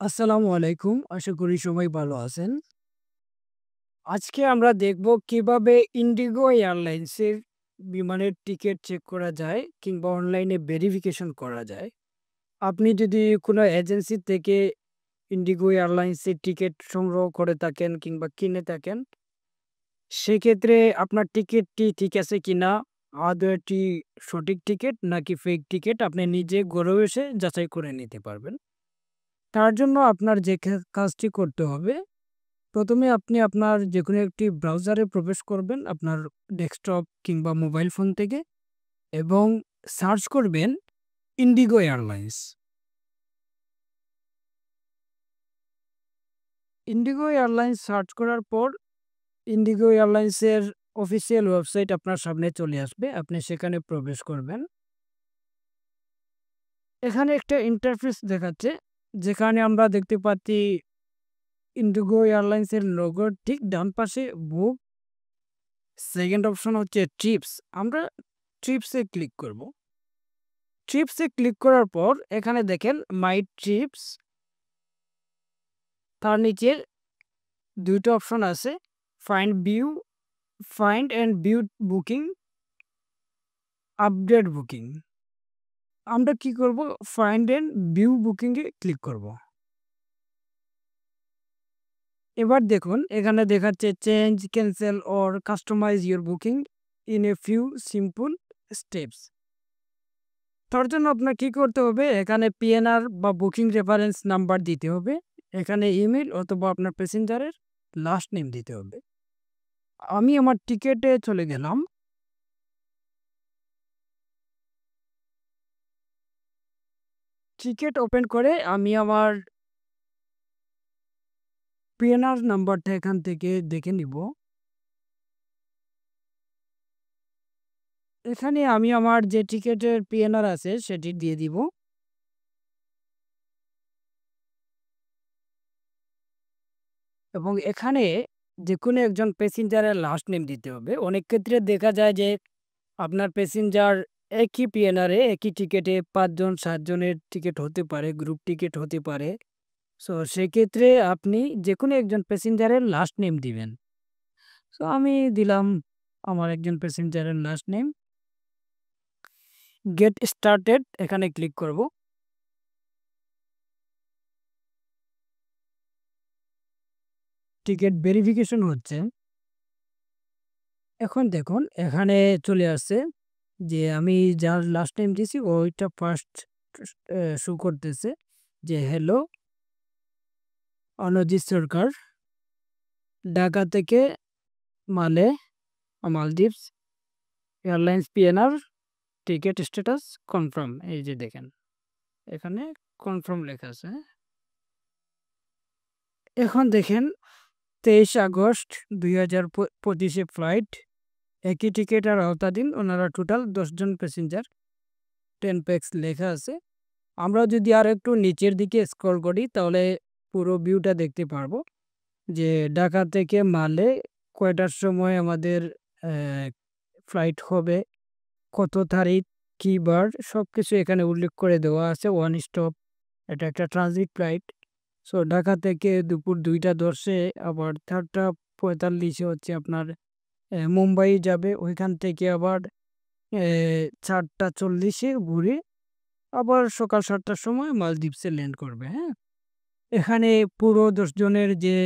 আসসালামু আলাইকুম। আশা করি সবাই ভালো আছেন। আজকে আমরা দেখব কিভাবে ইন্ডিগো এয়ারলাইন্সের বিমানের টিকিট চেক করা যায় কিংবা অনলাইনে ভেরিফিকেশন করা যায়। আপনি যদি কোনো এজেন্সি থেকে ইন্ডিগো এয়ারলাইন্সের টিকিট সংগ্রহ করে থাকেন কিংবা কিনে থাকেন, সেক্ষেত্রে আপনার টিকিটটি ঠিক আছে কিনা, আদৌ এটি সঠিক টিকিট নাকি ফেক টিকিট আপনি নিজে ঘরে বসে যাচাই করে নিতে পারবেন। তার জন্য আপনার যে কাজটি করতে হবে, প্রথমে আপনি আপনার যেকোনো একটি ব্রাউজারে প্রবেশ করবেন আপনার ডেস্কটপ কিংবা মোবাইল ফোন থেকে এবং সার্চ করবেন Indigo airlines. Indigo airlines search করার পর ইন্ডিগো এয়ারলাইন্সের অফিসিয়াল ওয়েবসাইট আপনার সামনে চলে আসবে। আপনি সেখানে প্রবেশ করবেন। এখানে একটা ইন্টারফেস দেখাচ্ছে, যেখানে আমরা দেখতে পাচ্ছি ইন্ডিগো এয়ারলাইন্সের লোগোর ঠিক ডান পাশে বুক, সেকেন্ড অপশন হচ্ছে ট্রিপস। আমরা ট্রিপসে ক্লিক করব। ট্রিপসে ক্লিক করার পর এখানে দেখেন মাই ট্রিপস, তার নিচে দুইটা অপশন আছে, find and view booking, update booking. আমরা কি করব, ফাইন্ড অ্যান্ড ভিউ বুকিংয়ে ক্লিক করব। এবার দেখুন এখানে দেখাচ্ছে change, cancel or customize your booking in a few simple steps. তার জন্য আপনার কি করতে হবে, এখানে পিএনআর বা বুকিং রেফারেন্স নাম্বার দিতে হবে, এখানে ইমেল অথবা আপনার প্যাসেঞ্জারের লাস্ট নেম দিতে হবে। আমি আমার টিকেটে চলে গেলাম। টিকেট ওপেন করে আমি আমার পিএনআর নাম্বারটা এখান থেকে দেখে নিব। এখানে আমি আমার যে টিকেটের পিএনআর আছে সেটি দিয়ে দিব এবং এখানে যে কোনো একজন প্যাসেঞ্জারের লাস্ট নেম দিতে হবে। অনেক ক্ষেত্রে দেখা যায় যে আপনার প্যাসেঞ্জার একই পিএনআরে একই টিকেটে ৫ জন ৭ জনের টিকিট হতে পারে, গ্রুপ টিকিট হতে পারে। সো সেক্ষেত্রে আপনি যেকোনো একজন প্যাসেঞ্জারের লাস্ট নেম দিবেন। সো আমি দিলাম আমার একজন প্যাসেঞ্জারের লাস্ট নেম। গেট স্টার্টেড এখানে ক্লিক করব। টিকিট ভেরিফিকেশন হচ্ছে। এখন দেখুন এখানে চলে আসছে যে আমি যার লাস্ট নেম দিয়েছি ওইটা ফার্স্ট শো করতেছে যে হ্যালো অনজিৎ সরকার, ঢাকা থেকে মালে Maldives airlines PNR, ticket status confirm. এই যে দেখেন এখানে কনফার্ম লেখা আছে। এখন দেখেন 23 আগস্ট 2025 ফ্লাইট, একই টিকিট আর আওতাধীন ওনারা টোটাল 10 জন প্যাসেঞ্জার, 10 প্যাক্স লেখা আছে। আমরা যদি আর একটু নিচের দিকে স্ক্রল করি তাহলে পুরো ভিউটা দেখতে পারবো যে ঢাকা থেকে মালে কয়টার সময় আমাদের ফ্লাইট হবে, কত তারিখ, কী বার, সব কিছু এখানে উল্লেখ করে দেওয়া আছে। ওয়ান স্টপ, এটা একটা ট্রানজিট ফ্লাইট। সো ঢাকা থেকে দুপুর 2টা 10-এ, আবার 4টা 45-এ হচ্ছে আপনার মুম্বাই যাবে। ওইখান থেকে আবার 4টা 40-এ ঘুরে আবার সকাল 7টার সময় মালদ্বীপসে ল্যান্ড করবে। হ্যাঁ, এখানে পুরো 10 জনের যে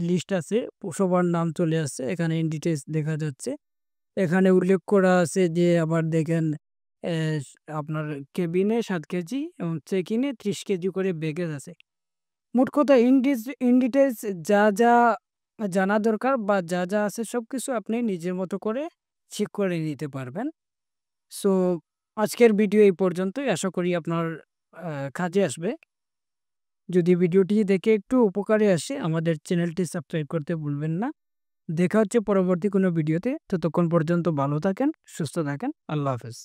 লিস্ট আছে সবার নাম চলে আসছে, এখানে ইন ডিটেলস দেখা যাচ্ছে। এখানে উল্লেখ করা আছে যে আবার দেখেন আপনার কেবিনে 7 কেজি এবং চেক ইনে 30 কেজি করে ব্যাগেজ আছে। মোট কথা ইন ডিটেলস যা যা জানা দরকার বা যা যা আছে সব কিছু আপনি নিজের মতো করে চেক করে নিতে পারবেন। সো আজকের ভিডিও এই পর্যন্তই। আশা করি আপনার কাজে আসবে। যদি ভিডিওটি দেখে একটু উপকারে আসে আমাদের চ্যানেলটি সাবস্ক্রাইব করতে ভুলবেন না। দেখা হচ্ছে পরবর্তী কোনো ভিডিওতে। ততক্ষণ পর্যন্ত ভালো থাকেন, সুস্থ থাকেন। আল্লাহ হাফেজ।